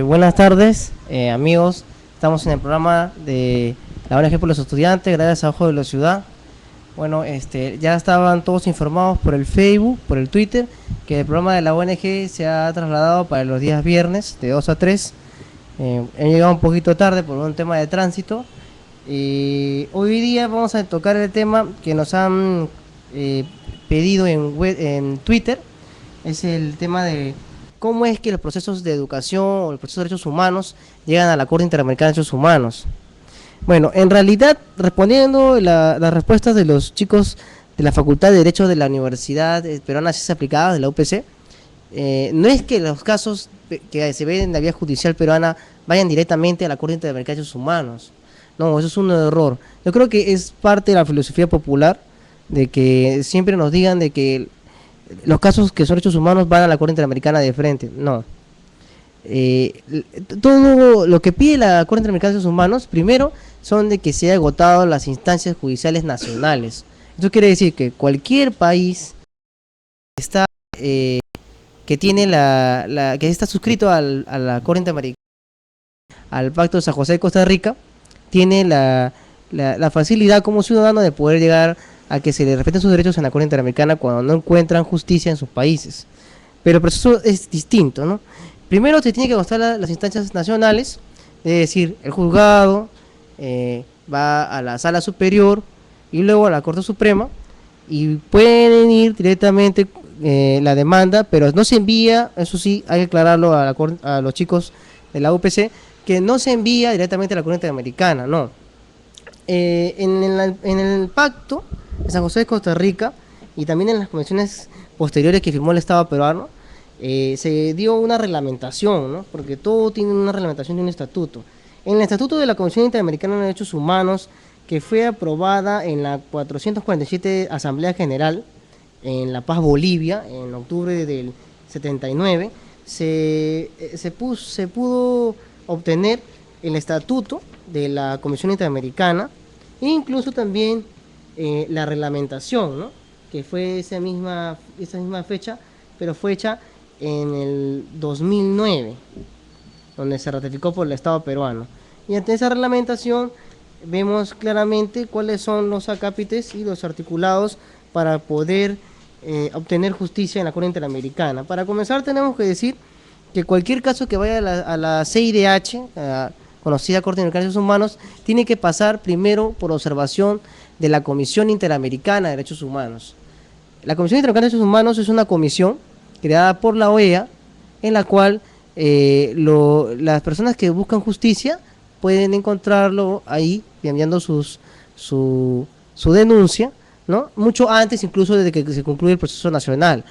Buenas tardes, amigos. Estamos en el programa de la ONG por los estudiantes, gracias a Ojo de la Ciudad. Bueno, ya estaban todos informados por el Facebook, por el Twitter, que el programa de la ONG se ha trasladado para los días viernes de 2 a 3. He llegado un poquito tarde por un tema de tránsito. Hoy día vamos a tocar el tema que nos han pedido en Twitter. Es el tema de cómo es que los procesos de educación o los procesos de derechos humanos llegan a la Corte Interamericana de Derechos Humanos. Bueno, en realidad, respondiendo las respuestas de los chicos de la Facultad de Derecho de la Universidad Peruana de Ciencias Aplicadas, de la UPC, no es que los casos que se ven en la vía judicial peruana vayan directamente a la Corte Interamericana de Derechos Humanos. No, eso es un error. Yo creo que es parte de la filosofía popular de que siempre nos digan de que los casos que son derechos humanos van a la Corte Interamericana de frente. No. Todo lo que pide la Corte Interamericana de Derechos Humanos, primero, son de que se haya agotado las instancias judiciales nacionales. Eso quiere decir que cualquier país está que tiene que está suscrito a la Corte Interamericana, al Pacto de San José de Costa Rica, tiene la facilidad como ciudadano de poder llegar a que se le respeten sus derechos en la Corte Interamericana cuando no encuentran justicia en sus países. Pero el proceso es distinto, ¿no? Primero se tiene que agotar las instancias nacionales, es decir, el juzgado va a la sala superior y luego a la Corte Suprema y pueden ir directamente la demanda, pero no se envía, eso sí, hay que aclararlo a los chicos de la UPC, que no se envía directamente a la Corte Interamericana, no. En el pacto de San José de Costa Rica y también en las convenciones posteriores que firmó el Estado peruano, se dio una reglamentación, ¿no? Porque todo tiene una reglamentación de un estatuto. En el estatuto de la Convención Interamericana de Derechos Humanos, que fue aprobada en la 447 Asamblea General en La Paz, Bolivia, en octubre del 79, se pudo obtener el estatuto de la Comisión Interamericana e incluso también la reglamentación, ¿no? Que fue esa misma fecha, pero fue hecha en el 2009, donde se ratificó por el Estado peruano. Y ante esa reglamentación vemos claramente cuáles son los acápites y los articulados para poder obtener justicia en la Corte Interamericana. Para comenzar tenemos que decir que cualquier caso que vaya a la CIDH, conocida Corte Interamericana de Derechos Humanos, tiene que pasar primero por observación de la Comisión Interamericana de Derechos Humanos. La Comisión Interamericana de Derechos Humanos es una comisión creada por la OEA, en la cual las personas que buscan justicia pueden encontrarlo ahí, enviando su denuncia, ¿no? Mucho antes incluso de que se concluya el proceso nacional.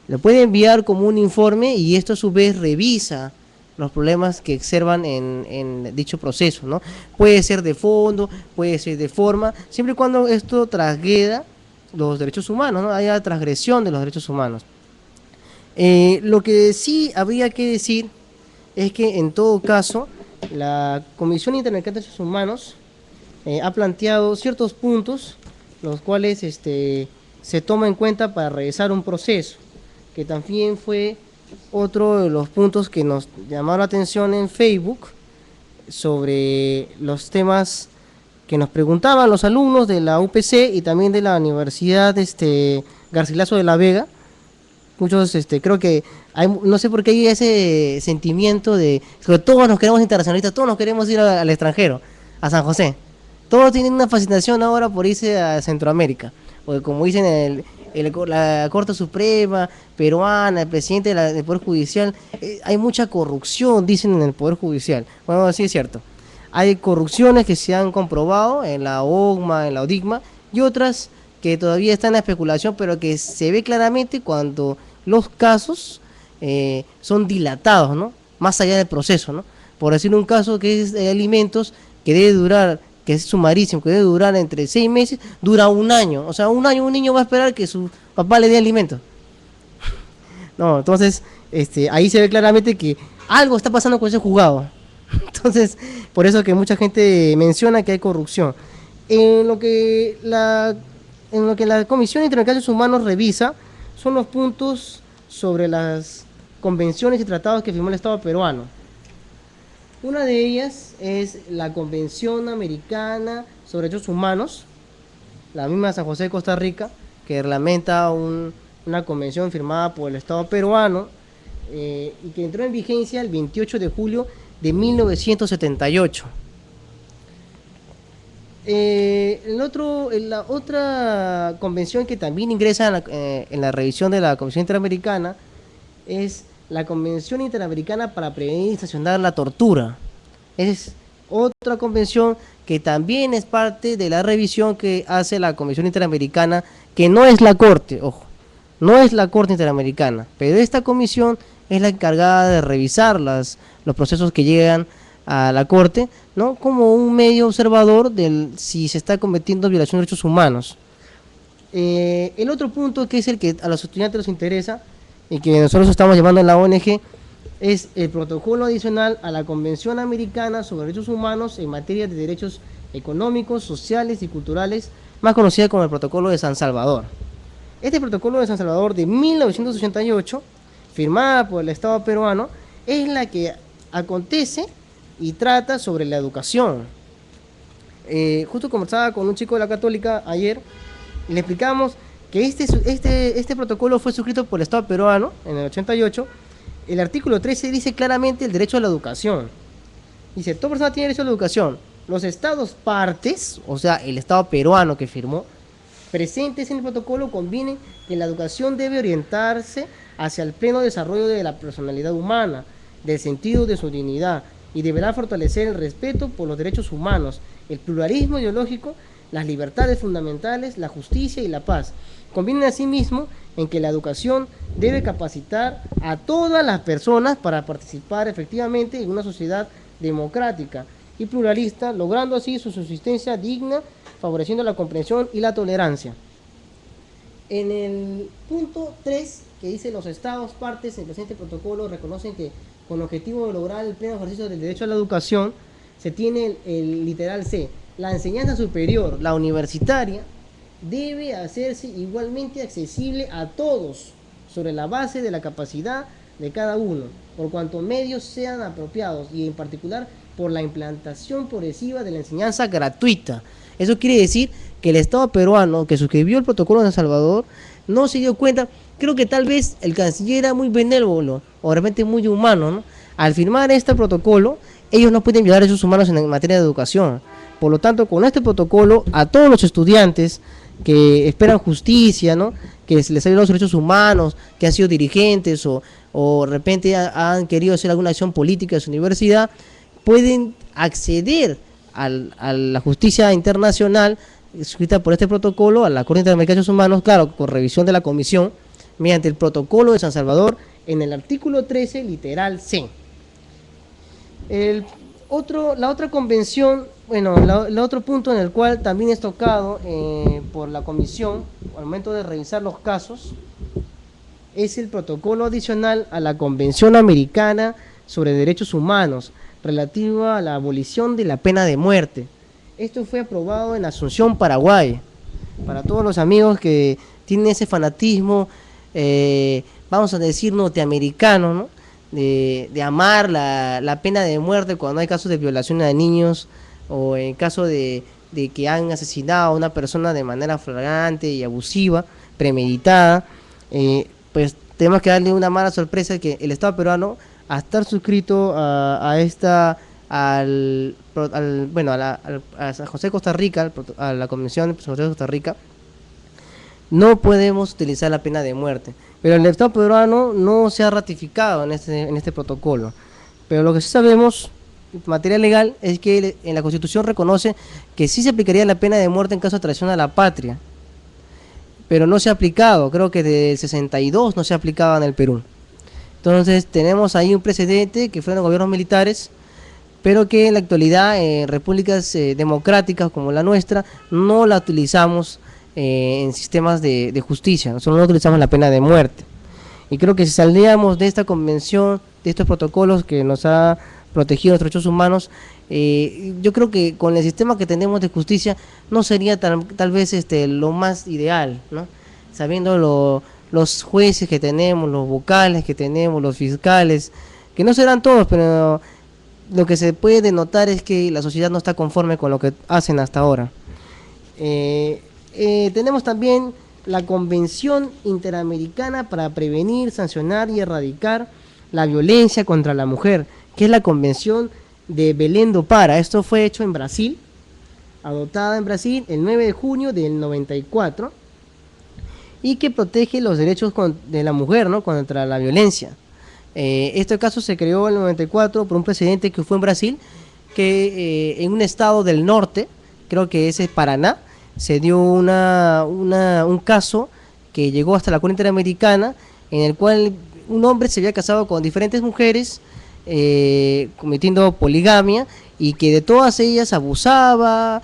Lo puede enviar como un informe y esto a su vez revisa los problemas que observan en dicho proceso, ¿no? Puede ser de fondo, puede ser de forma, siempre y cuando esto transgreda los derechos humanos, ¿no? Haya transgresión de los derechos humanos. Lo que sí habría que decir es que en todo caso la Comisión Interamericana de Derechos Humanos ha planteado ciertos puntos los cuales se toma en cuenta para realizar un proceso, que también fue otro de los puntos que nos llamaron la atención en Facebook sobre los temas que nos preguntaban los alumnos de la UPC y también de la Universidad Garcilaso de la Vega. Muchos, creo que no sé por qué hay ese sentimiento de que todos nos queremos internacionalistas, todos nos queremos ir al extranjero, a San José. Todos tienen una fascinación ahora por irse a Centroamérica, porque como dicen la Corte Suprema peruana, el presidente del Poder Judicial, hay mucha corrupción, dicen en el Poder Judicial. Bueno, sí es cierto. Hay corrupciones que se han comprobado en la OGMA, en la ODIGMA, y otras que todavía están en la especulación, pero que se ve claramente cuando los casos son dilatados, ¿no? Más allá del proceso, ¿no? Por decir un caso que es de alimentos que debe durar, que es sumarísimo, que debe durar entre 6 meses, dura un año. O sea, un año un niño va a esperar que su papá le dé alimentos. No, entonces, ahí se ve claramente que algo está pasando con ese juzgado. Entonces, por eso que mucha gente menciona que hay corrupción. En lo que la, en lo que la Comisión Interamericana de Derechos Humanos revisa son los puntos sobre las convenciones y tratados que firmó el Estado peruano. Una de ellas es la Convención Americana sobre Derechos Humanos, la misma San José de Costa Rica, que reglamenta una convención firmada por el Estado peruano y que entró en vigencia el 28 de julio de 1978. La otra convención que también ingresa en la revisión de la Comisión Interamericana es la Convención Interamericana para Prevenir y Sancionar la Tortura. Es otra convención que también es parte de la revisión que hace la Comisión Interamericana, que no es la Corte, ojo, no es la Corte Interamericana, pero esta comisión es la encargada de revisar los procesos que llegan a la Corte, ¿no? Como un medio observador de si se está cometiendo violación de derechos humanos. El otro punto, que es el que a los estudiantes les interesa y que nosotros estamos llevando en la ONG, es el protocolo adicional a la Convención Americana sobre Derechos Humanos en materia de derechos económicos, sociales y culturales, más conocida como el Protocolo de San Salvador. Este Protocolo de San Salvador de 1988, firmada por el Estado peruano, es la que acontece y trata sobre la educación. Justo conversaba con un chico de la Católica ayer y le explicamos que este protocolo fue suscrito por el Estado peruano en el 88. El artículo 13 dice claramente el derecho a la educación. Dice, toda persona tiene derecho a la educación. Los estados partes, o sea, el Estado peruano que firmó, presentes en el protocolo, convienen que la educación debe orientarse hacia el pleno desarrollo de la personalidad humana, del sentido de su dignidad, y deberá fortalecer el respeto por los derechos humanos, el pluralismo ideológico, las libertades fundamentales, la justicia y la paz. Conviene asimismo en que la educación debe capacitar a todas las personas para participar efectivamente en una sociedad democrática y pluralista, logrando así su subsistencia digna, favoreciendo la comprensión y la tolerancia. En el punto 3, que dice los estados partes en el presente protocolo reconocen que con el objetivo de lograr el pleno ejercicio del derecho a la educación, se tiene el literal C, la enseñanza superior, la universitaria, debe hacerse igualmente accesible a todos, sobre la base de la capacidad de cada uno, por cuanto medios sean apropiados y en particular por la implantación progresiva de la enseñanza gratuita. Eso quiere decir que el Estado peruano que suscribió el protocolo de San Salvador no se dio cuenta. Creo que tal vez el canciller era muy benévolo o de repente muy humano, ¿no? Al firmar este protocolo, ellos no pueden violar derechos humanos en materia de educación. Por lo tanto, con este protocolo, a todos los estudiantes que esperan justicia, ¿no?, que se les ha violado los derechos humanos, que han sido dirigentes o de repente han querido hacer alguna acción política en su universidad, pueden acceder a la justicia internacional suscrita por este protocolo, a la Corte Interamericana de Derechos Humanos, claro, con revisión de la Comisión, mediante el protocolo de San Salvador, en el artículo 13, literal C. La otra convención, bueno, el otro punto en el cual también es tocado por la Comisión, al momento de revisar los casos, es el protocolo adicional a la Convención Americana sobre Derechos Humanos, relativo a la abolición de la pena de muerte. Esto fue aprobado en Asunción, Paraguay. Para todos los amigos que tienen ese fanatismo, vamos a decir norteamericano, ¿no?, de amar la pena de muerte cuando hay casos de violación a niños o en caso de que han asesinado a una persona de manera flagrante y abusiva, premeditada, pues tenemos que darle una mala sorpresa que el Estado peruano, a estar suscrito a San José de Costa Rica, a la Convención de San José de Costa Rica, no podemos utilizar la pena de muerte. Pero el Estado peruano no se ha ratificado en este protocolo. Pero lo que sí sabemos, en materia legal, es que en la Constitución reconoce que sí se aplicaría la pena de muerte en caso de traición a la patria. Pero no se ha aplicado, creo que desde el 62 no se ha aplicado en el Perú. Entonces tenemos ahí un precedente que fueron gobiernos militares, pero que en la actualidad en repúblicas democráticas como la nuestra no la utilizamos en sistemas de justicia, nosotros no utilizamos la pena de muerte. Y creo que si saldríamos de esta convención, de estos protocolos que nos ha protegido nuestros derechos humanos. Yo creo que con el sistema que tenemos de justicia no sería tal vez lo más ideal, ¿no? Sabiendo los jueces que tenemos, los vocales que tenemos, los fiscales, que no serán todos, pero lo que se puede denotar es que la sociedad no está conforme con lo que hacen hasta ahora. Tenemos también la Convención Interamericana para Prevenir, Sancionar y Erradicar la Violencia contra la Mujer, que es la Convención de Belém do Pará. Esto fue hecho en Brasil, adoptada en Brasil el 9 de junio del 94, y que protege los derechos de la mujer, ¿no?, contra la violencia. Este caso se creó en el 94 por un presidente que fue en Brasil, que en un estado del norte, creo que ese es Paraná, se dio un caso que llegó hasta la Corte Interamericana, en el cual un hombre se había casado con diferentes mujeres, cometiendo poligamia, y que de todas ellas abusaba,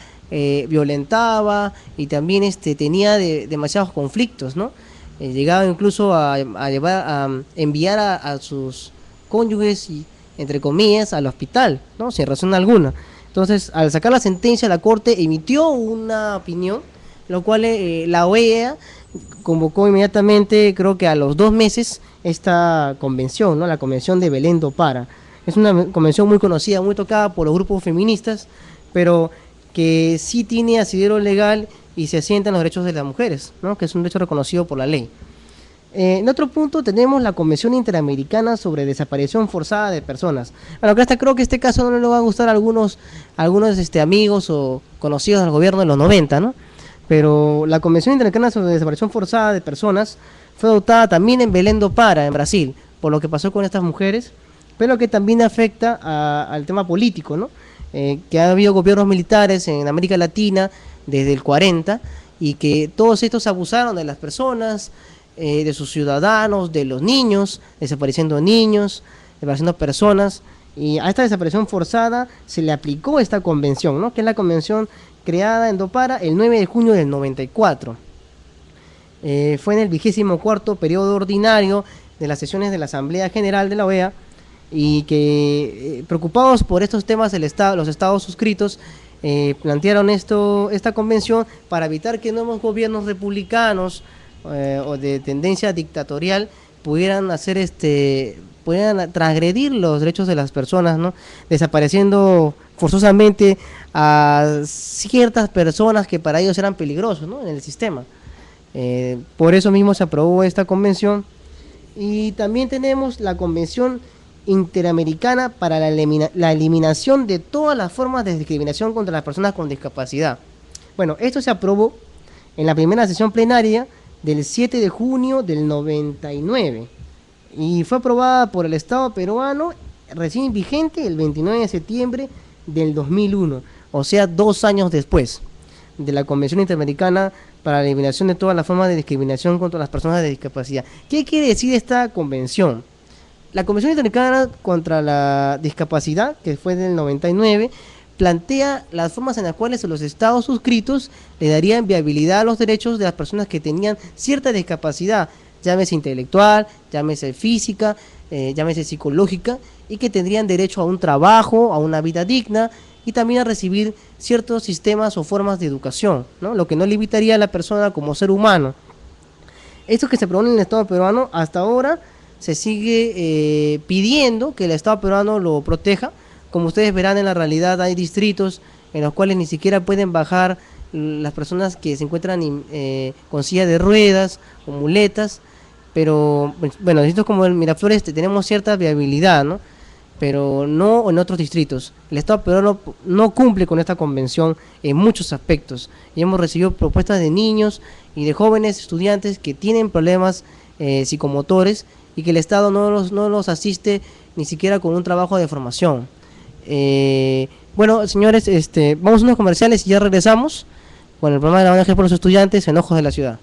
violentaba, y también tenía demasiados conflictos, ¿no? Llegaba incluso a enviar a sus cónyuges, y, entre comillas, al hospital, ¿no?, sin razón alguna. Entonces, al sacar la sentencia, la Corte emitió una opinión, lo cual la OEA convocó inmediatamente, creo que a los 2 meses, esta convención, ¿no?, la Convención de Belém do Pará. Es una convención muy conocida, muy tocada por los grupos feministas, pero que sí tiene asidero legal y se asienta en los derechos de las mujeres, ¿no?, que es un derecho reconocido por la ley. En otro punto tenemos la Convención Interamericana sobre Desaparición Forzada de Personas. Bueno, creo que este caso no le va a gustar a algunos amigos o conocidos del gobierno de los 90, ¿no? Pero la Convención Interamericana sobre Desaparición Forzada de Personas fue adoptada también en Belém do Pará, en Brasil, por lo que pasó con estas mujeres, pero que también afecta al tema político, ¿no? Que ha habido gobiernos militares en América Latina desde el 40, y que todos estos abusaron de las personas, de sus ciudadanos, de los niños, desapareciendo personas, y a esta desaparición forzada se le aplicó esta convención, ¿no?, que es la convención creada en Dopara el 9 de junio del 94. Fue en el 24º periodo ordinario de las sesiones de la Asamblea General de la OEA, y que preocupados por estos temas los estados suscritos plantearon esta convención para evitar que nuevos gobiernos republicanos o de tendencia dictatorial pudieran transgredir los derechos de las personas, ¿no?, desapareciendo forzosamente a ciertas personas que para ellos eran peligrosos, ¿no?, en el sistema. Por eso mismo se aprobó esta convención. Y también tenemos la Convención Interamericana para la eliminación de todas las formas de discriminación contra las personas con discapacidad. Bueno, esto se aprobó en la primera sesión plenaria del 7 de junio del 99, y fue aprobada por el Estado peruano, recién vigente el 29 de septiembre del 2001, o sea, 2 años después de la Convención Interamericana para la eliminación de todas las formas de discriminación contra las personas de discapacidad. ¿Qué quiere decir esta convención? La Convención Interamericana contra la Discapacidad, que fue del 99, plantea las formas en las cuales los estados suscritos le darían viabilidad a los derechos de las personas que tenían cierta discapacidad, llámese intelectual, llámese física, llámese psicológica, y que tendrían derecho a un trabajo, a una vida digna, y también a recibir ciertos sistemas o formas de educación, ¿no?, lo que no limitaría a la persona como ser humano. Esto que se propone en el Estado peruano, hasta ahora se sigue pidiendo que el Estado peruano lo proteja. Como ustedes verán, en la realidad hay distritos en los cuales ni siquiera pueden bajar las personas que se encuentran con silla de ruedas o muletas, pero bueno, distritos como el Miraflores tenemos cierta viabilidad, ¿no?, pero no en otros distritos. El Estado peruano no cumple con esta convención en muchos aspectos, y hemos recibido propuestas de niños y de jóvenes estudiantes que tienen problemas psicomotores, y que el Estado no los asiste ni siquiera con un trabajo de formación. Bueno, señores, vamos a unos comerciales y ya regresamos con el programa de la ONG por los estudiantes en Ojos de la Ciudad.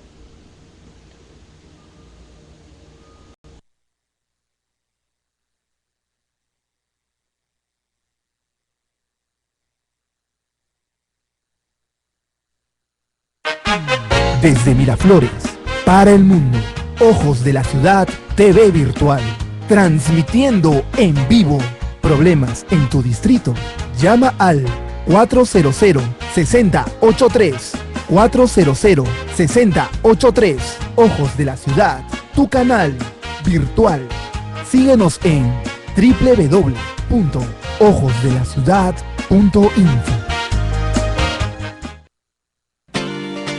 Desde Miraflores, para el mundo, Ojos de la Ciudad TV virtual, transmitiendo en vivo problemas en tu distrito, llama al 400-6083. 400-6083. Ojos de la Ciudad, tu canal virtual. Síguenos en www.ojosdelaciudad.info.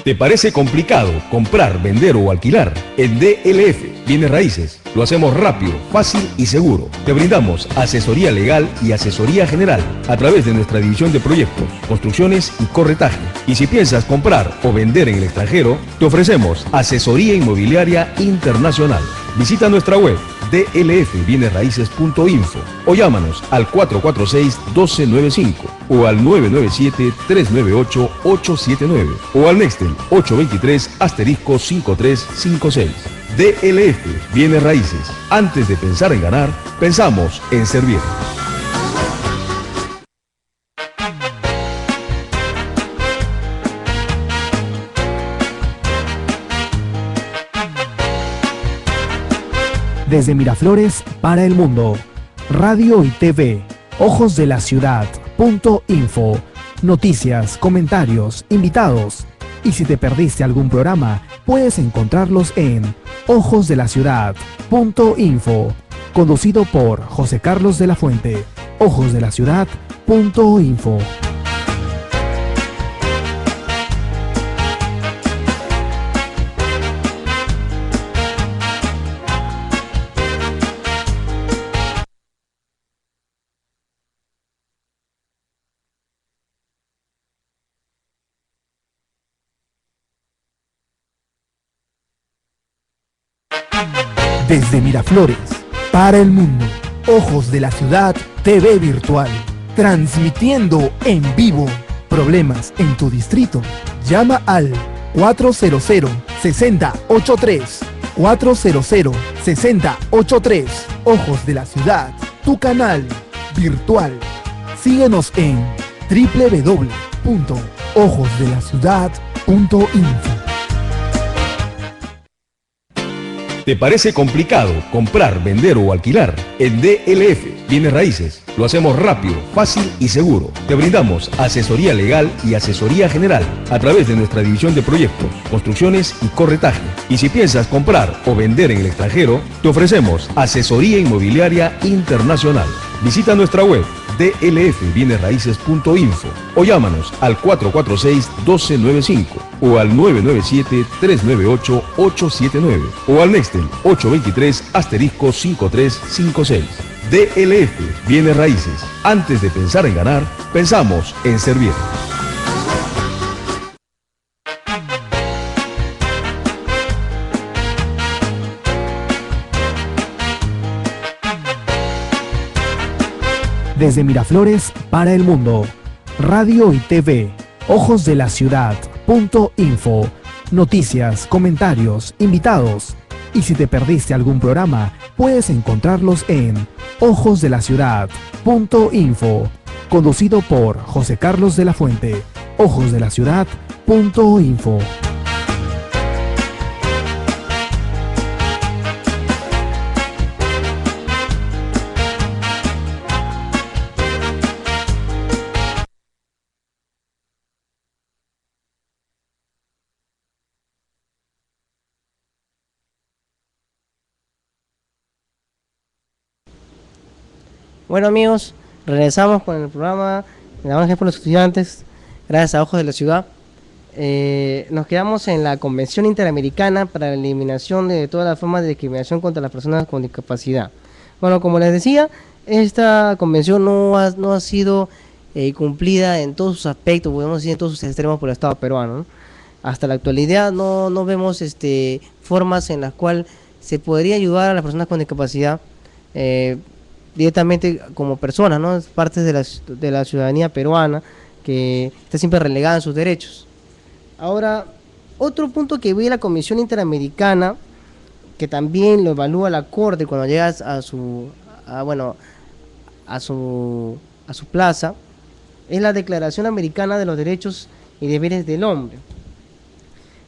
¿Te parece complicado comprar, vender o alquilar? En DLF Bienes Raíces lo hacemos rápido, fácil y seguro. Te brindamos asesoría legal y asesoría general a través de nuestra división de proyectos, construcciones y corretaje. Y si piensas comprar o vender en el extranjero, te ofrecemos asesoría inmobiliaria internacional. Visita nuestra web dlfbienesraices.info o llámanos al 446-1295 o al 997-398-879 o al Nextel 823-5356. DLF Bienes Raíces. Antes de pensar en ganar, pensamos en servir. Desde Miraflores para el mundo, radio y TV, Ojos de la Ciudad.info, noticias, comentarios, invitados. Y si te perdiste algún programa, puedes encontrarlos en ojosdelaciudad.info, conducido por José Carlos de la Fuente. Ojosdelaciudad.info. Desde Miraflores para el mundo, Ojos de la Ciudad TV virtual, transmitiendo en vivo. Problemas en tu distrito, llama al 400-6083. 400-6083. Ojos de la Ciudad, tu canal virtual. Síguenos en www.ojosdelaciudad.info. ¿Te parece complicado comprar, vender o alquilar? En DLF Bienes Raíces lo hacemos rápido, fácil y seguro. Te brindamos asesoría legal y asesoría general a través de nuestra división de proyectos, construcciones y corretaje. Y si piensas comprar o vender en el extranjero, te ofrecemos asesoría inmobiliaria internacional. Visita nuestra web dlfbienesraices.info o llámanos al 446-1295 o al 997-398-879 o al Nextel 823-5356. DLF Bienes Raíces. Antes de pensar en ganar, pensamos en servir. Desde Miraflores para el mundo, radio y TV, Ojos de la Ciudad.info, noticias, comentarios, invitados. Y si te perdiste algún programa, puedes encontrarlos en ojosdelaciudad.info, conducido por José Carlos de la Fuente. Ojosdelaciudad.info. Bueno amigos, regresamos con el programa de Ángel por los Estudiantes, gracias a Ojos de la Ciudad. Nos quedamos en la Convención Interamericana para la Eliminación de todas las formas de discriminación contra las personas con discapacidad. Bueno, como les decía, esta convención no ha sido cumplida en todos sus aspectos, podemos decir en todos sus extremos por el Estado peruano, ¿no? Hasta la actualidad no vemos formas en las cuales se podría ayudar a las personas con discapacidad directamente como personas, ¿no? Es parte de la ciudadanía peruana que está siempre relegada en sus derechos. Ahora, otro punto que ve la Comisión Interamericana, que también lo evalúa la Corte cuando llegas a su plaza, es la Declaración Americana de los Derechos y Deberes del Hombre.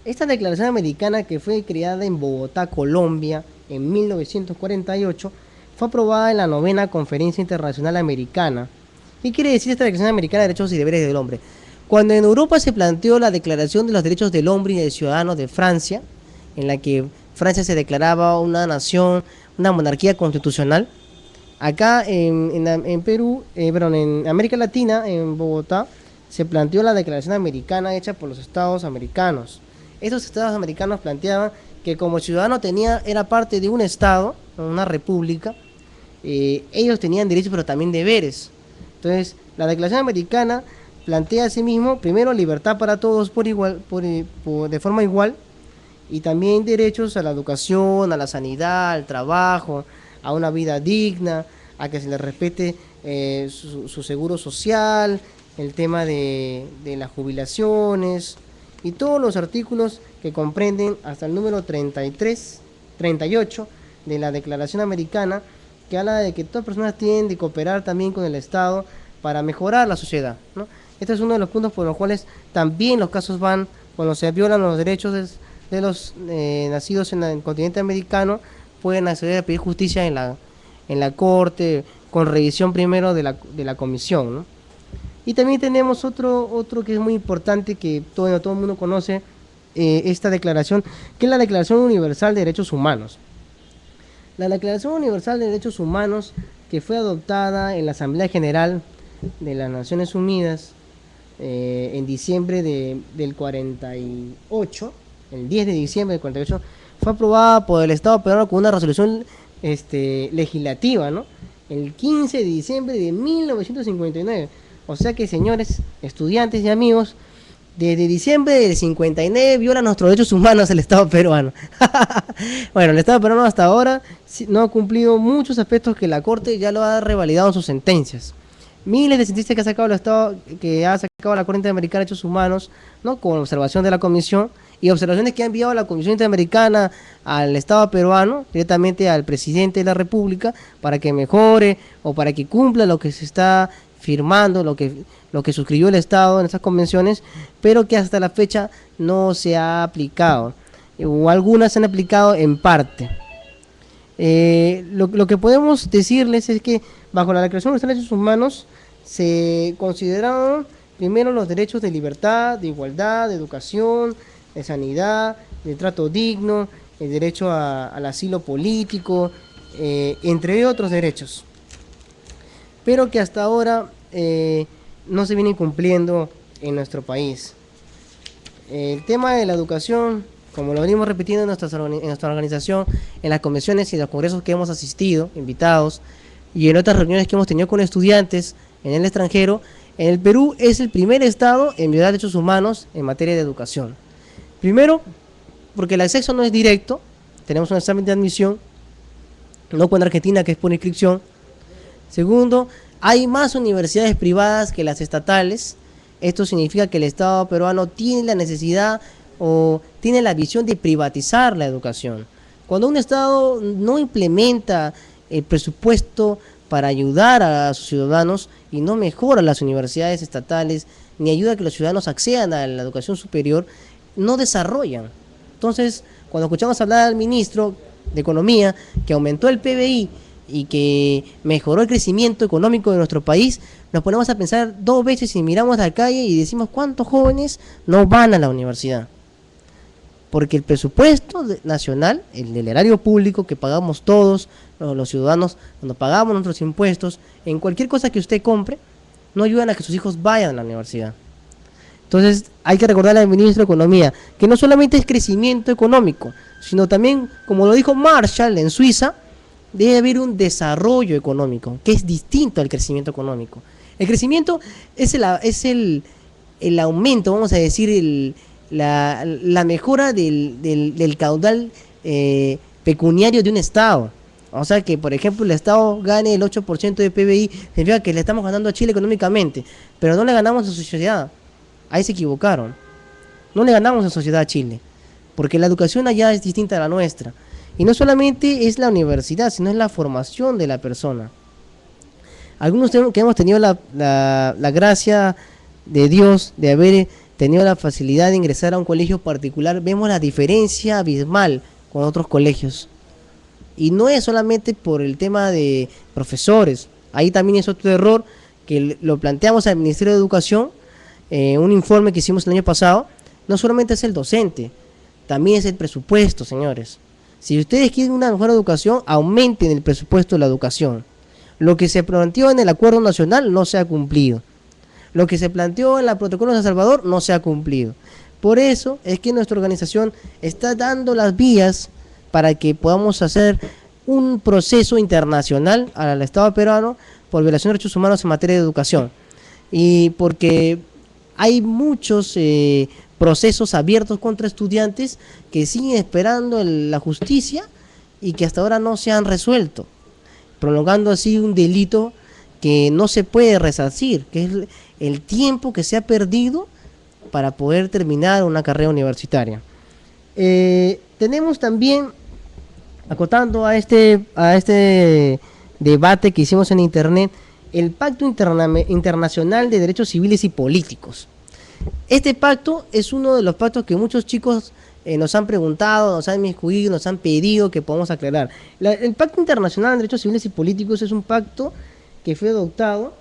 Esta declaración americana, que fue creada en Bogotá, Colombia, en 1948, fue aprobada en la 9ª Conferencia Internacional Americana. ¿Qué quiere decir esta Declaración Americana de Derechos y Deberes del Hombre? Cuando en Europa se planteó la Declaración de los Derechos del Hombre y del Ciudadano de Francia, en la que Francia se declaraba una nación, una monarquía constitucional, acá en Perú, en América Latina, en Bogotá, se planteó la Declaración Americana hecha por los Estados americanos. Estos Estados americanos planteaban que como el ciudadano era parte de un Estado, una república, ellos tenían derechos pero también deberes. Entonces, la Declaración Americana plantea asimismo, primero, libertad para todos por igual, de forma igual, y también derechos a la educación, a la sanidad, al trabajo, a una vida digna, a que se les respete su seguro social, el tema de las jubilaciones y todos los artículos que comprenden hasta el número 38 de la Declaración Americana, que habla de que todas las personas tienen de cooperar también con el Estado para mejorar la sociedad, ¿no? Este es uno de los puntos por los cuales también los casos van, cuando se violan los derechos de los nacidos en el continente americano, pueden acceder a pedir justicia en la corte, con revisión primero de la comisión, ¿no? Y también tenemos otro que es muy importante, que todo el mundo conoce esta declaración, que es la Declaración Universal de Derechos Humanos. La Declaración Universal de Derechos Humanos, que fue adoptada en la Asamblea General de las Naciones Unidas en diciembre del 48, el 10 de diciembre del 48, fue aprobada por el Estado peruano con una resolución legislativa, ¿no? El 15 de diciembre de 1959. O sea que, señores estudiantes y amigos, desde diciembre del 59 viola nuestros derechos humanos el Estado peruano. Bueno, el Estado peruano hasta ahora no ha cumplido muchos aspectos que la Corte ya lo ha revalidado en sus sentencias. Miles de sentencias que ha sacado la Corte Interamericana de Derechos Humanos, ¿no?, con observación de la Comisión, y observaciones que ha enviado la Comisión Interamericana al Estado peruano, directamente al presidente de la República, para que mejore o para que cumpla lo que se está firmando, lo que suscribió el Estado en esas convenciones, pero que hasta la fecha no se ha aplicado, o algunas se han aplicado en parte. Lo que podemos decirles es que bajo la Declaración Universal de Derechos Humanos se consideraron primero los derechos de libertad, de igualdad, de educación, de sanidad, de trato digno, el derecho al asilo político, entre otros derechos, pero que hasta ahora no se vienen cumpliendo en nuestro país. El tema de la educación, como lo venimos repitiendo en nuestra organización, en las convenciones y en los congresos que hemos asistido, invitados, y en otras reuniones que hemos tenido con estudiantes en el extranjero, en el Perú es el primer estado en violar derechos humanos en materia de educación. Primero, porque el acceso no es directo, tenemos un examen de admisión, no como en Argentina, que es por inscripción. Segundo, hay más universidades privadas que las estatales. Esto significa que el Estado peruano tiene la necesidad o tiene la visión de privatizar la educación. Cuando un Estado no implementa el presupuesto para ayudar a sus ciudadanos y no mejora las universidades estatales, ni ayuda a que los ciudadanos accedan a la educación superior, no desarrollan. Entonces, cuando escuchamos hablar al ministro de Economía, que aumentó el PBI y que mejoró el crecimiento económico de nuestro país, nos ponemos a pensar dos veces y miramos a la calle y decimos cuántos jóvenes no van a la universidad. Porque el presupuesto nacional, el del erario público que pagamos todos los ciudadanos, cuando pagamos nuestros impuestos, en cualquier cosa que usted compre, no ayudan a que sus hijos vayan a la universidad. Entonces hay que recordarle al ministro de Economía que no solamente es crecimiento económico, sino también, como lo dijo Marshall en Suiza, debe haber un desarrollo económico, que es distinto al crecimiento económico. El crecimiento es el aumento, vamos a decir, la mejora del caudal pecuniario de un Estado. O sea que, por ejemplo, el Estado gane el 8% de PBI, significa que le estamos ganando a Chile económicamente, pero no le ganamos a su sociedad. Ahí se equivocaron. No le ganamos a sociedad a Chile, porque la educación allá es distinta a la nuestra. Y no solamente es la universidad, sino es la formación de la persona. Algunos que hemos tenido la gracia de Dios de haber tenido la facilidad de ingresar a un colegio particular, vemos la diferencia abismal con otros colegios. Y no es solamente por el tema de profesores, ahí también es otro error que lo planteamos al Ministerio de Educación, un informe que hicimos el año pasado. No solamente es el docente, también es el presupuesto, señores. Si ustedes quieren una mejor educación, aumenten el presupuesto de la educación. Lo que se planteó en el Acuerdo Nacional no se ha cumplido. Lo que se planteó en el Protocolo de San Salvador no se ha cumplido. Por eso es que nuestra organización está dando las vías para que podamos hacer un proceso internacional al Estado peruano por violación de derechos humanos en materia de educación. Y porque hay muchos procesos abiertos contra estudiantes que siguen esperando la justicia y que hasta ahora no se han resuelto, prolongando así un delito que no se puede resarcir, que es el tiempo que se ha perdido para poder terminar una carrera universitaria. Tenemos también, acotando a este debate que hicimos en internet, el Pacto Internacional de Derechos Civiles y Políticos. Este pacto es uno de los pactos que muchos chicos nos han preguntado, nos han inmiscuido, nos han pedido que podamos aclarar. El Pacto Internacional de Derechos Civiles y Políticos es un pacto que fue adoptado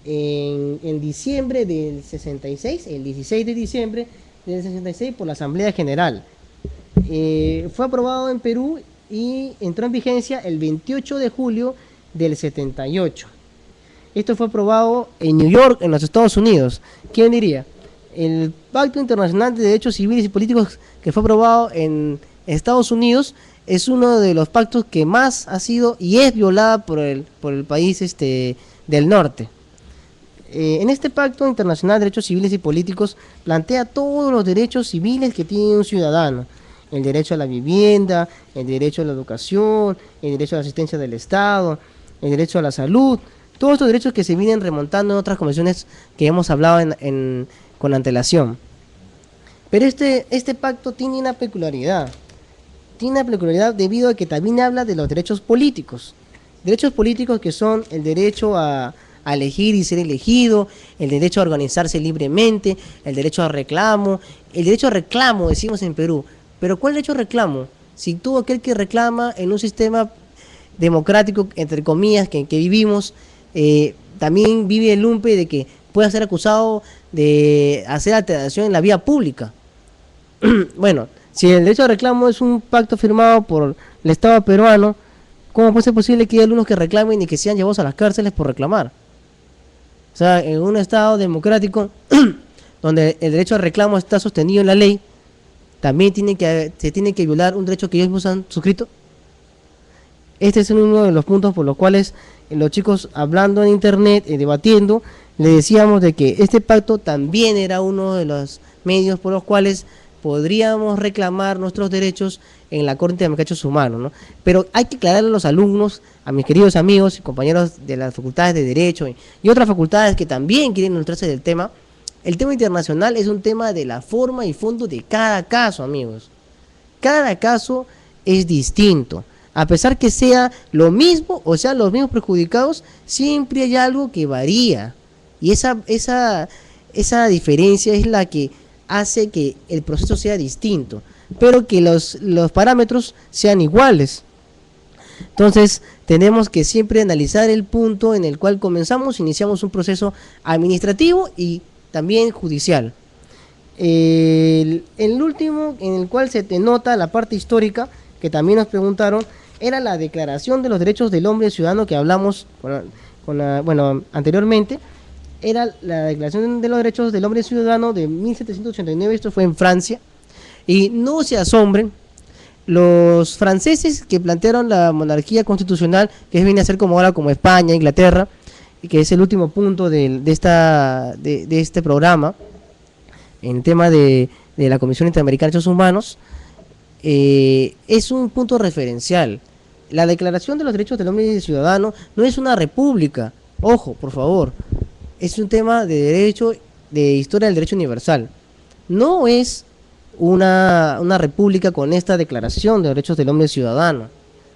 en diciembre del 66, el 16 de diciembre del 66 por la Asamblea General. Fue aprobado en Perú y entró en vigencia el 28 de julio del 78. Esto fue aprobado en New York, en los Estados Unidos. ¿Quién diría? El Pacto Internacional de Derechos Civiles y Políticos que fue aprobado en Estados Unidos es uno de los pactos que más ha sido y es violada por el país del norte. En este Pacto Internacional de Derechos Civiles y Políticos plantea todos los derechos civiles que tiene un ciudadano: el derecho a la vivienda, el derecho a la educación, el derecho a la asistencia del Estado, el derecho a la salud, todos estos derechos que se vienen remontando en otras convenciones que hemos hablado con antelación. Pero este pacto tiene una peculiaridad. Tiene una peculiaridad debido a que también habla de los derechos políticos. Derechos políticos que son el derecho a elegir y ser elegido, el derecho a organizarse libremente, el derecho a reclamo. El derecho a reclamo, decimos en Perú. Pero ¿cuál derecho a reclamo? Si todo aquel que reclama en un sistema democrático, entre comillas, que vivimos, también vive el lumpe de que pueda ser acusado de hacer alteración en la vía pública. Bueno, si el derecho a reclamo es un pacto firmado por el Estado peruano, ¿cómo puede ser posible que haya algunos que reclamen y que sean llevados a las cárceles por reclamar? O sea, en un Estado democrático donde el derecho a reclamo está sostenido en la ley, también se tiene que violar un derecho que ellos mismos han suscrito. Este es uno de los puntos por los cuales los chicos, hablando en internet, debatiendo, le decíamos de que este pacto también era uno de los medios por los cuales podríamos reclamar nuestros derechos en la Corte Interamericana de Derechos Humanos, ¿no? Pero hay que aclararle a los alumnos, a mis queridos amigos y compañeros de las facultades de Derecho y otras facultades que también quieren ilustrarse del tema. El tema internacional es un tema de la forma y fondo de cada caso, amigos. Cada caso es distinto. A pesar que sea lo mismo o sean los mismos perjudicados, siempre hay algo que varía. Y esa diferencia es la que hace que el proceso sea distinto, pero que los parámetros sean iguales. Entonces tenemos que siempre analizar el punto en el cual iniciamos un proceso administrativo y también judicial. El último en el cual se denota la parte histórica, que también nos preguntaron, era la Declaración de los Derechos del Hombre y Ciudadano que hablamos anteriormente. Era la Declaración de los Derechos del Hombre y Ciudadano de 1789, esto fue en Francia. Y no se asombren, los franceses que plantearon la monarquía constitucional, que viene a ser como ahora como España, Inglaterra, y que es el último punto de este programa, en tema de la Comisión Interamericana de Derechos Humanos, es un punto referencial. La Declaración de los Derechos del Hombre y del Ciudadano no es una república, ojo, por favor, es un tema de derecho, de historia del derecho universal. No es una república con esta Declaración de los Derechos del Hombre y Ciudadano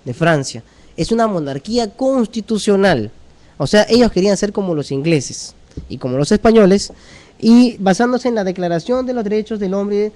de Francia. Es una monarquía constitucional. O sea, ellos querían ser como los ingleses y como los españoles, y basándose en la Declaración de los Derechos del Hombre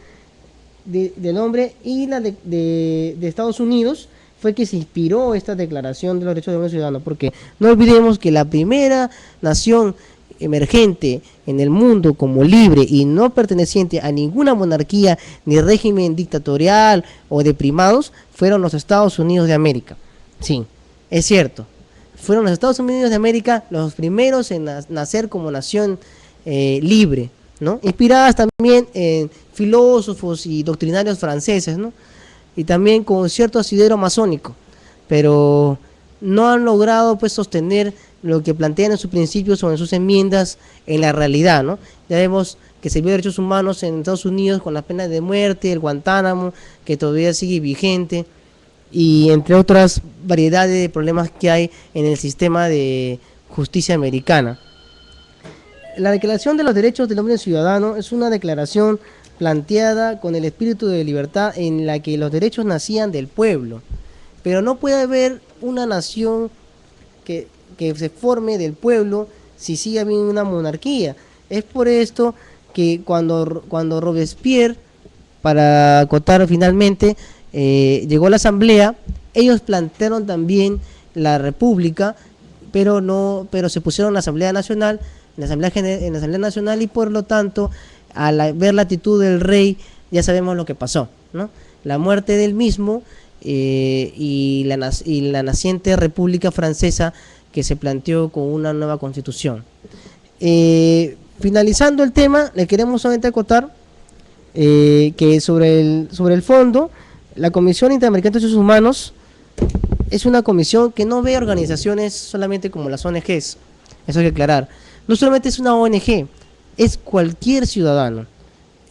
y la de Estados Unidos, fue que se inspiró esta Declaración de los Derechos del Hombre y Ciudadano, porque no olvidemos que la primera nación emergente en el mundo como libre y no perteneciente a ninguna monarquía ni régimen dictatorial o de primados fueron los Estados Unidos de América. Sí, es cierto. Fueron los Estados Unidos de América los primeros en nacer como nación libre, ¿no? Inspiradas también en filósofos y doctrinarios franceses, ¿no? Y también con cierto asidero masónico, pero no han logrado pues sostener lo que plantean en sus principios o en sus enmiendas en la realidad, ¿no? Ya vemos que se vio derechos humanos en Estados Unidos con la pena de muerte, el Guantánamo, que todavía sigue vigente, y entre otras variedades de problemas que hay en el sistema de justicia americana. La Declaración de los Derechos del Hombre y Ciudadano es una declaración planteada con el espíritu de libertad en la que los derechos nacían del pueblo, pero no puede haber una nación que se forme del pueblo si sigue habiendo una monarquía. Es por esto que cuando Robespierre, para acotar finalmente, llegó a la asamblea, ellos plantearon también la república, pero se pusieron en la Asamblea Nacional, en la Asamblea Nacional, y por lo tanto, al ver la actitud del rey, ya sabemos lo que pasó, ¿no? La muerte del mismo y la naciente República Francesa, que se planteó con una nueva constitución. Finalizando el tema, le queremos solamente acotar que sobre el fondo, la Comisión Interamericana de Derechos Humanos es una comisión que no ve organizaciones solamente como las ONGs, eso hay que aclarar. No solamente es una ONG, es cualquier ciudadano.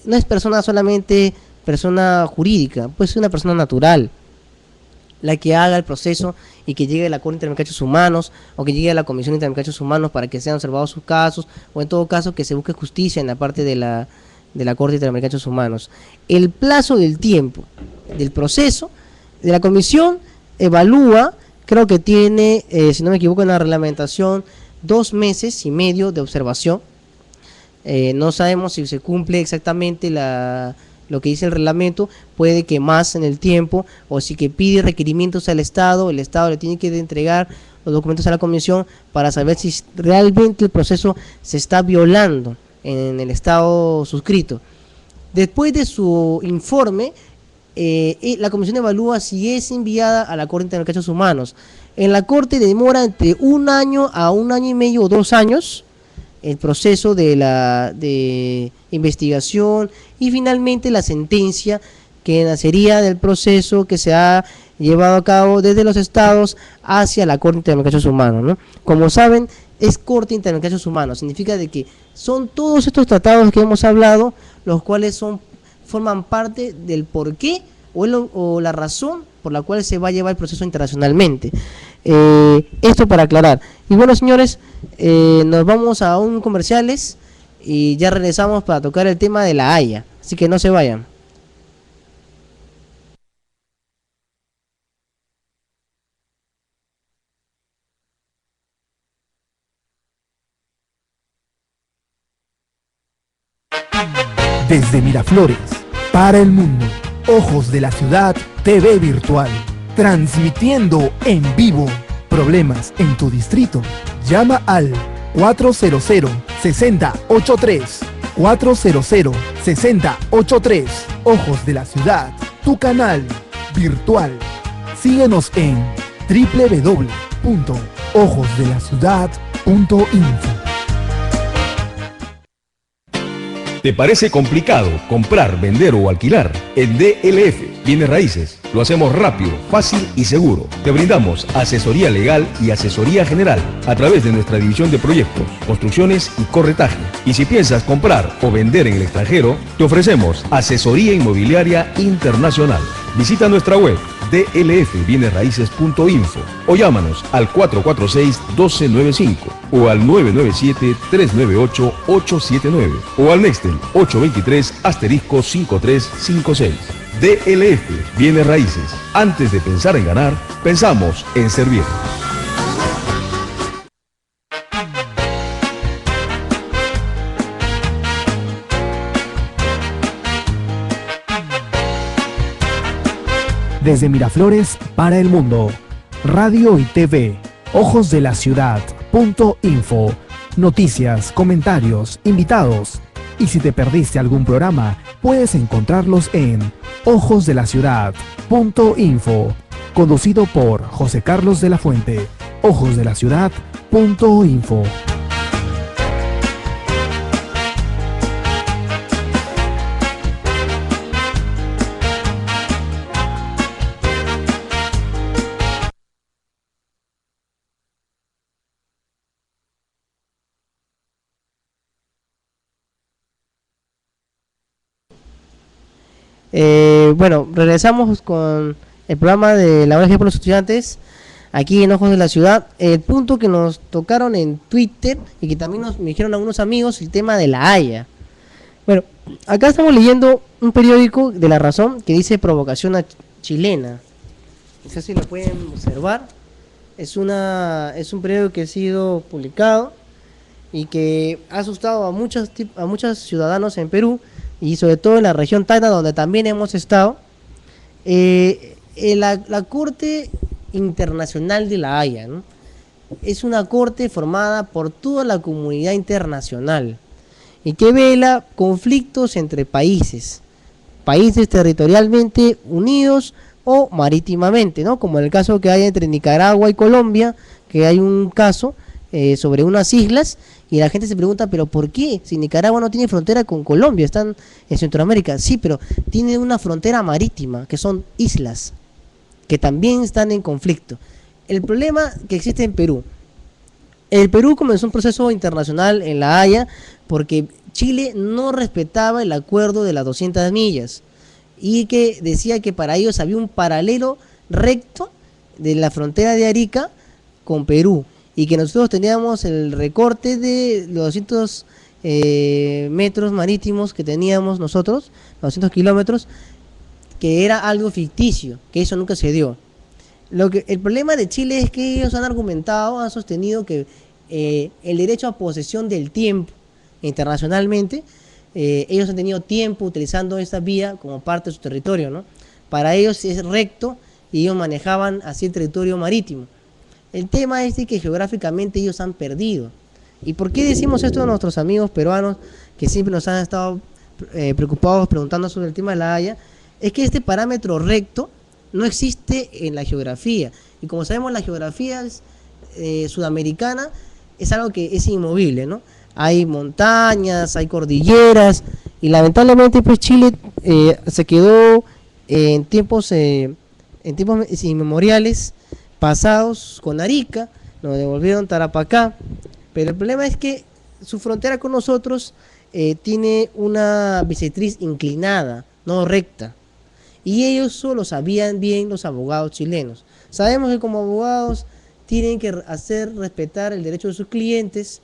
No es solamente persona jurídica, puede ser una persona natural, la que haga el proceso y que llegue a la Corte Interamericana de Derechos Humanos o que llegue a la Comisión Interamericana de Derechos Humanos para que sean observados sus casos, o en todo caso que se busque justicia en la parte de la Corte Interamericana de Derechos Humanos. El plazo del tiempo del proceso de la comisión evalúa, creo que tiene, si no me equivoco en la reglamentación, 2 meses y medio de observación. No sabemos si se cumple exactamente lo que dice el reglamento, puede que más en el tiempo, o si que pide requerimientos al Estado, el Estado le tiene que entregar los documentos a la comisión para saber si realmente el proceso se está violando en el Estado suscrito. Después de su informe, la comisión evalúa si es enviada a la Corte Interamericana de Derechos Humanos. En la Corte demora entre 1 año a 1 año y medio o 2 años el proceso de investigación y finalmente la sentencia que nacería del proceso que se ha llevado a cabo desde los estados hacia la Corte Interamericana de Derechos Humanos, ¿no? Como saben, es Corte Interamericana de Derechos Humanos, significa de que son todos estos tratados que hemos hablado, los cuales forman parte del porqué o la razón por la cual se va a llevar el proceso internacionalmente. Esto para aclarar. Y bueno, señores, nos vamos a un comerciales y ya regresamos para tocar el tema de la Haya, así que no se vayan. Desde Miraflores, para el mundo, Ojos de la Ciudad TV virtual, transmitiendo en vivo. Problemas en tu distrito, llama al 400-6083, 400-6083, Ojos de la Ciudad, tu canal virtual. Síguenos en www.ojosdelaciudad.info. ¿Te parece complicado comprar, vender o alquilar? En DLF Bienes Raíces lo hacemos rápido, fácil y seguro. Te brindamos asesoría legal y asesoría general a través de nuestra división de proyectos, construcciones y corretaje. Y si piensas comprar o vender en el extranjero, te ofrecemos asesoría inmobiliaria internacional. Visita nuestra web dlfbienesraices.info o llámanos al 446-1295 o al 997-398-879 o al Nextel 823-5356. DLF Bienes Raíces. Antes de pensar en ganar, pensamos en servir. Desde Miraflores para el mundo. Radio y TV. Ojos de la Ciudad.info. Noticias, comentarios, invitados. Y si te perdiste algún programa, puedes encontrarlos en ojosdelaciudad.info. Conducido por José Carlos de la Fuente. ojosdelaciudad.info. Bueno, regresamos con el programa de la ONG por los estudiantes aquí en Ojos de la Ciudad. El punto que nos tocaron en Twitter y que también me dijeron algunos amigos, el tema de La Haya. Bueno, acá estamos leyendo un periódico de La Razón que dice provocación chilena. No sé si lo pueden observar. Es un periódico que ha sido publicado y que ha asustado a muchos ciudadanos en Perú y sobre todo en la región Tacna, donde también hemos estado. La Corte Internacional de La Haya, ¿no? Es una corte formada por toda la comunidad internacional y que vela conflictos entre países territorialmente unidos o marítimamente, ¿no? Como en el caso que hay entre Nicaragua y Colombia, que hay un caso sobre unas islas, y la gente se pregunta, ¿pero por qué? Si Nicaragua no tiene frontera con Colombia, están en Centroamérica. Sí, pero tiene una frontera marítima, que son islas, que también están en conflicto. El problema que existe en Perú. El Perú comenzó un proceso internacional en La Haya porque Chile no respetaba el acuerdo de las 200 millas y que decía que para ellos había un paralelo recto de la frontera de Arica con Perú, y que nosotros teníamos el recorte de los 200 metros marítimos que teníamos nosotros, 200 kilómetros, que era algo ficticio, que eso nunca se dio. El problema de Chile es que ellos han sostenido que el derecho a posesión del tiempo internacionalmente, ellos han tenido tiempo utilizando esta vía como parte de su territorio, ¿no? Para ellos es recto y ellos manejaban así el territorio marítimo. El tema es de que geográficamente ellos han perdido. ¿Y por qué decimos esto a nuestros amigos peruanos que siempre nos han estado preocupados preguntando sobre el tema de La Haya? Es que este parámetro recto no existe en la geografía. Y como sabemos, la geografía sudamericana es algo que es inmovible, ¿no? Hay montañas, hay cordilleras, y lamentablemente pues Chile se quedó en tiempos inmemoriales pasados con Arica, nos devolvieron Tarapacá, pero el problema es que su frontera con nosotros tiene una bisectriz inclinada, no recta, y ellos solo sabían bien los abogados chilenos. Sabemos que como abogados tienen que hacer respetar el derecho de sus clientes,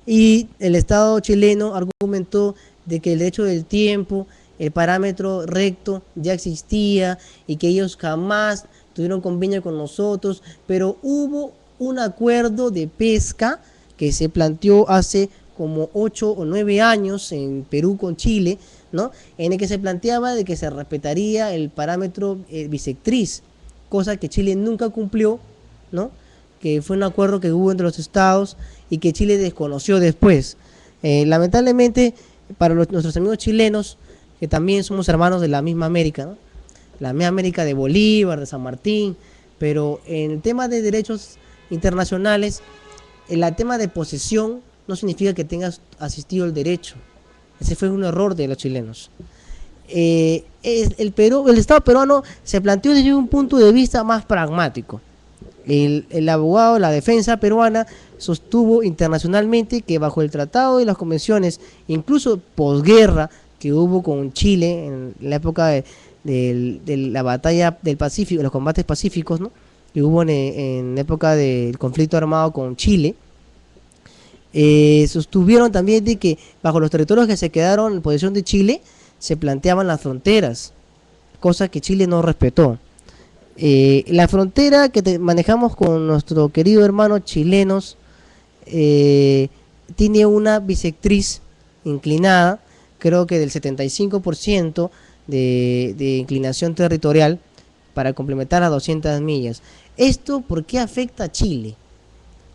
y el Estado chileno argumentó de que el derecho del tiempo, el parámetro recto ya existía y que ellos jamás tuvieron convenio con nosotros, pero hubo un acuerdo de pesca que se planteó hace como 8 o 9 años en Perú con Chile, ¿no? En el que se planteaba de que se respetaría el parámetro bisectriz, cosa que Chile nunca cumplió, ¿no? Que fue un acuerdo que hubo entre los estados y que Chile desconoció después. Lamentablemente, para nuestros amigos chilenos, que también somos hermanos de la misma América, ¿no? La misma América de Bolívar, de San Martín, pero en el tema de derechos internacionales, en el tema de posesión no significa que tengas asistido el derecho. Ese fue un error de los chilenos. El Estado peruano se planteó desde un punto de vista más pragmático. El abogado de la defensa peruana sostuvo internacionalmente que bajo el tratado y las convenciones, incluso posguerra que hubo con Chile en la época de la batalla del Pacífico, los combates pacíficos, ¿no? Que hubo en la época del conflicto armado con Chile, sostuvieron también de que bajo los territorios que se quedaron en posesión de Chile se planteaban las fronteras, cosa que Chile no respetó. La frontera que manejamos con nuestro querido hermano chilenos tiene una bisectriz inclinada, creo que del 75% de inclinación territorial, para complementar las 200 millas. ¿Esto por qué afecta a Chile?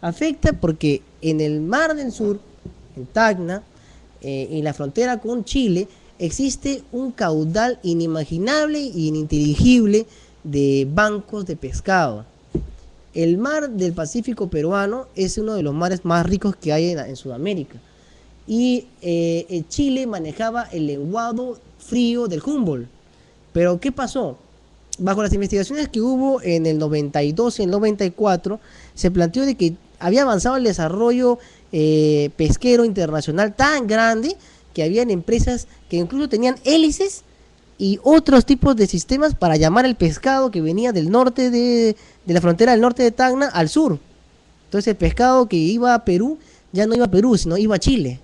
Afecta porque en el Mar del Sur, en Tacna, en la frontera con Chile, existe un caudal inimaginable e ininteligible de bancos de pescado. El mar del Pacífico peruano es uno de los mares más ricos que hay en Sudamérica. Y Chile manejaba el lenguado frío del Humboldt. Pero ¿qué pasó? Bajo las investigaciones que hubo en el 92 y el 94, se planteó de que había avanzado el desarrollo pesquero internacional tan grande que habían empresas que incluso tenían hélices y otros tipos de sistemas para llamar el pescado que venía del norte de la frontera del norte de Tacna al sur. Entonces el pescado que iba a Perú ya no iba a Perú, sino iba a Chile.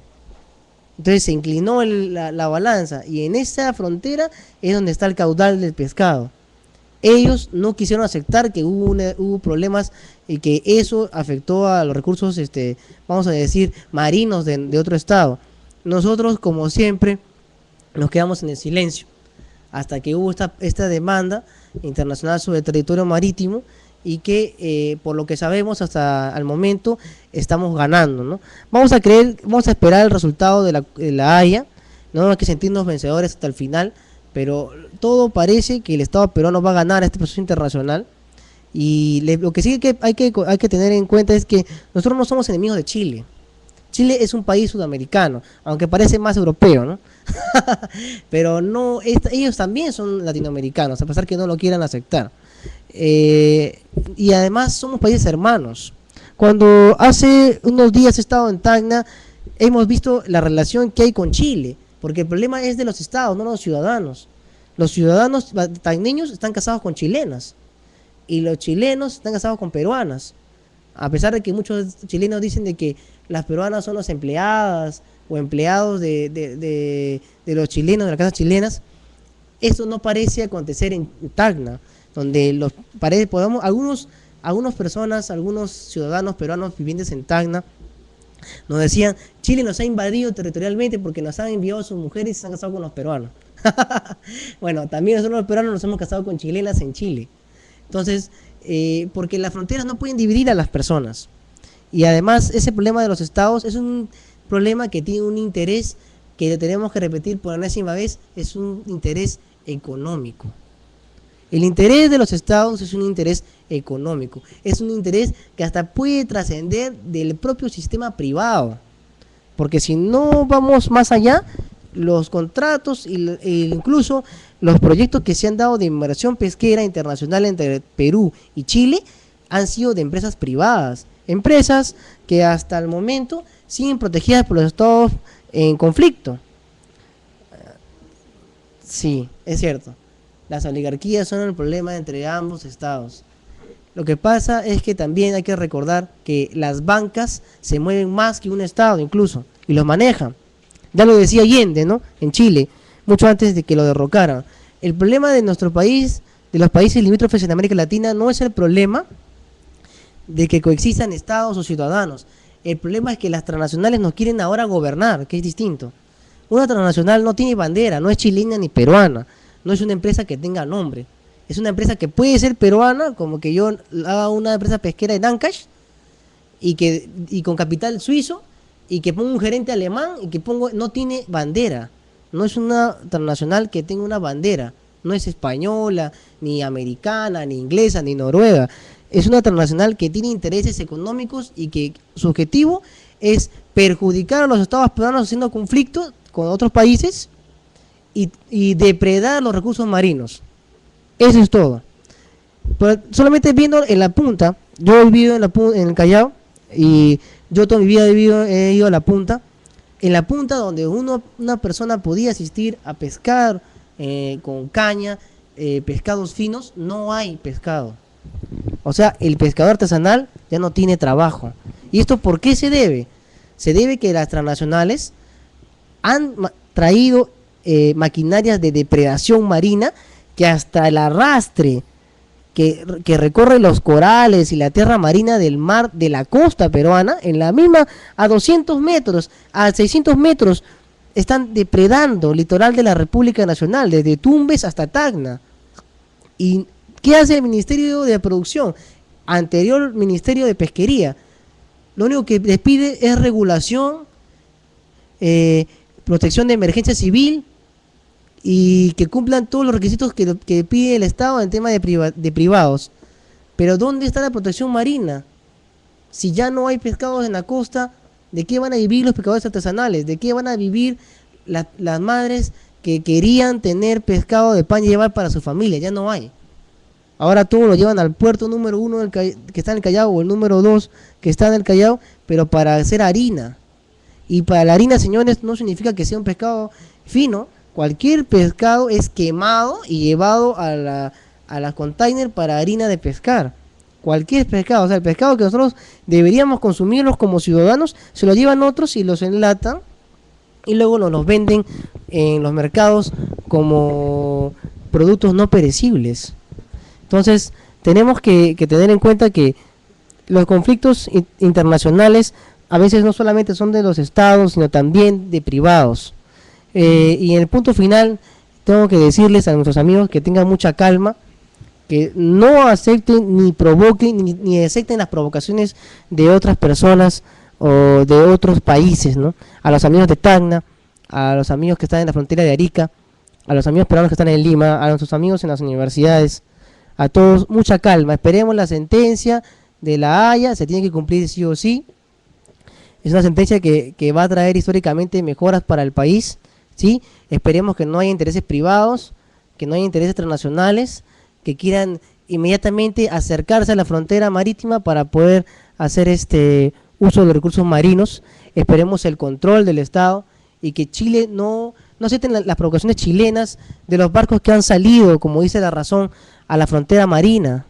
Entonces se inclinó la balanza y en esa frontera es donde está el caudal del pescado. Ellos no quisieron aceptar que hubo problemas y que eso afectó a los recursos, vamos a decir, marinos de otro estado. Nosotros, como siempre, nos quedamos en el silencio hasta que hubo esta demanda internacional sobre el territorio marítimo y que, por lo que sabemos hasta el momento, estamos ganando, ¿no? Vamos a esperar el resultado de la Haya, no hay que sentirnos vencedores hasta el final, pero todo parece que el Estado peruano va a ganar este proceso internacional. Y lo que sí hay que tener en cuenta es que nosotros no somos enemigos de Chile. Chile es un país sudamericano, aunque parece más europeo, ¿no? Pero no, ellos también son latinoamericanos, a pesar que no lo quieran aceptar. Y además somos países hermanos. Cuando hace unos días he estado en Tacna, hemos visto la relación que hay con Chile, porque el problema es de los estados, no los ciudadanos. Los ciudadanos tacneños están casados con chilenas y los chilenos están casados con peruanas. A pesar de que muchos chilenos dicen de que las peruanas son las empleadas o empleados de los chilenos, de las casas chilenas, eso no parece acontecer en Tacna, donde algunas personas, algunos ciudadanos peruanos vivientes en Tacna, nos decían, Chile nos ha invadido territorialmente porque nos han enviado a sus mujeres y se han casado con los peruanos. Bueno, también nosotros los peruanos nos hemos casado con chilenas en Chile. Entonces, porque las fronteras no pueden dividir a las personas. Y además, ese problema de los estados es un problema que tiene un interés que tenemos que repetir por enésima vez, es un interés económico. El interés de los estados es un interés económico, es un interés que hasta puede trascender del propio sistema privado, porque si no vamos más allá, los contratos e incluso los proyectos que se han dado de inversión pesquera internacional entre Perú y Chile han sido de empresas privadas, empresas que hasta el momento siguen protegidas por los estados en conflicto. Sí, es cierto. Las oligarquías son el problema entre ambos estados. Lo que pasa es que también hay que recordar que las bancas se mueven más que un estado incluso, y los manejan. Ya lo decía Allende, ¿no? En Chile, mucho antes de que lo derrocaran. El problema de nuestro país, de los países limítrofes en América Latina, no es el problema de que coexistan estados o ciudadanos. El problema es que las transnacionales nos quieren ahora gobernar, que es distinto. Una transnacional no tiene bandera, no es chilena ni peruana. No es una empresa que tenga nombre. Es una empresa que puede ser peruana, como que yo haga una empresa pesquera en Ancash y con capital suizo y que ponga un gerente alemán y que no tiene bandera. No es una transnacional que tenga una bandera. No es española, ni americana, ni inglesa, ni noruega. Es una transnacional que tiene intereses económicos y que su objetivo es perjudicar a los estados peruanos haciendo conflictos con otros países y depredar los recursos marinos. Eso es todo. Pero solamente viendo en la punta, yo he vivido en el Callao y yo toda mi vida he ido a la punta. En la punta donde una persona podía asistir a pescar con caña, pescados finos, no hay pescado. O sea, el pescador artesanal ya no tiene trabajo. ¿Y esto por qué se debe? Se debe que las transnacionales han traído maquinarias de depredación marina que hasta el arrastre que recorre los corales y la tierra marina del mar de la costa peruana, en la misma, a 200 metros, a 600 metros, están depredando el litoral de la República Nacional, desde Tumbes hasta Tacna. Y ¿Qué hace el Ministerio de Producción? Anterior Ministerio de Pesquería. Lo único que les pide es regulación, protección de emergencia civil y que cumplan todos los requisitos que pide el Estado en tema de privados. Pero ¿dónde está la protección marina? Si ya no hay pescados en la costa, ¿de qué van a vivir los pescadores artesanales? ¿De qué van a vivir las madres que querían tener pescado de pan y llevar para su familia? Ya no hay. Ahora todo lo llevan al puerto número 1 que está en el Callao, o el número 2 que está en el Callao, pero para hacer harina. Y para la harina, señores, no significa que sea un pescado fino. Cualquier pescado es quemado y llevado a la container para harina de pescar. Cualquier pescado, o sea, el pescado que nosotros deberíamos consumirlos como ciudadanos, se lo llevan otros y los enlatan y luego nos los venden en los mercados como productos no perecibles. Entonces, tenemos que tener en cuenta que los conflictos internacionales a veces no solamente son de los estados, sino también de privados. Y en el punto final, tengo que decirles a nuestros amigos que tengan mucha calma, que no acepten ni provoquen ni acepten las provocaciones de otras personas o de otros países, ¿no? A los amigos de Tacna, a los amigos que están en la frontera de Arica, a los amigos peruanos que están en Lima, a nuestros amigos en las universidades, a todos, mucha calma. Esperemos la sentencia de la Haya, se tiene que cumplir sí o sí. Es una sentencia que va a traer históricamente mejoras para el país, ¿sí? Esperemos que no haya intereses privados, que no haya intereses transnacionales, que quieran inmediatamente acercarse a la frontera marítima para poder hacer uso de los recursos marinos. Esperemos el control del Estado y que Chile no acepten las provocaciones chilenas de los barcos que han salido, como dice la razón, a la frontera marina.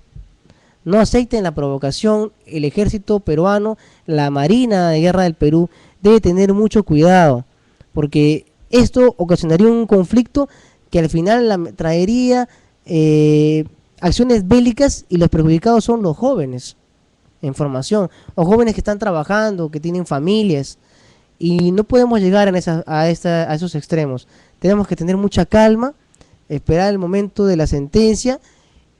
No acepten la provocación. El ejército peruano, la Marina de Guerra del Perú, debe tener mucho cuidado, porque esto ocasionaría un conflicto que al final traería acciones bélicas, y los perjudicados son los jóvenes en formación, o jóvenes que están trabajando, que tienen familias, y no podemos llegar a esos extremos. Tenemos que tener mucha calma, esperar el momento de la sentencia,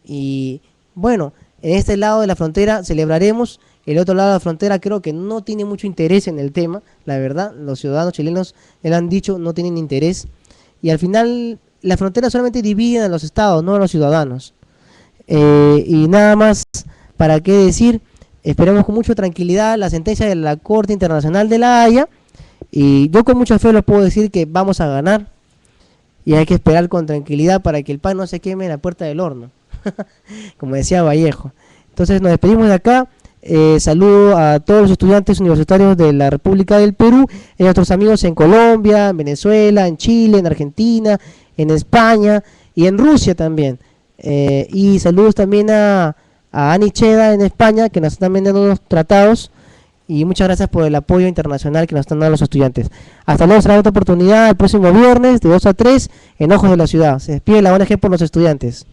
y bueno, en este lado de la frontera celebraremos. El otro lado de la frontera creo que no tiene mucho interés en el tema, la verdad. Los ciudadanos chilenos, le han dicho, no tienen interés, y al final la frontera solamente divide a los estados, no a los ciudadanos. Y nada más para qué decir. Esperemos con mucha tranquilidad la sentencia de la Corte Internacional de la Haya, y yo con mucha fe les puedo decir que vamos a ganar, y hay que esperar con tranquilidad para que el pan no se queme en la puerta del horno, como decía Vallejo. Entonces nos despedimos de acá. Saludo a todos los estudiantes universitarios de la República del Perú, y a nuestros amigos en Colombia, en Venezuela, en Chile, en Argentina, en España y en Rusia también. Y saludos también a Ani Cheda en España, que nos están vendiendo unos tratados, y muchas gracias por el apoyo internacional que nos están dando los estudiantes. Hasta luego, será otra oportunidad el próximo viernes de 2 a 3 en Ojos de la Ciudad. Se despide la ONG por los estudiantes.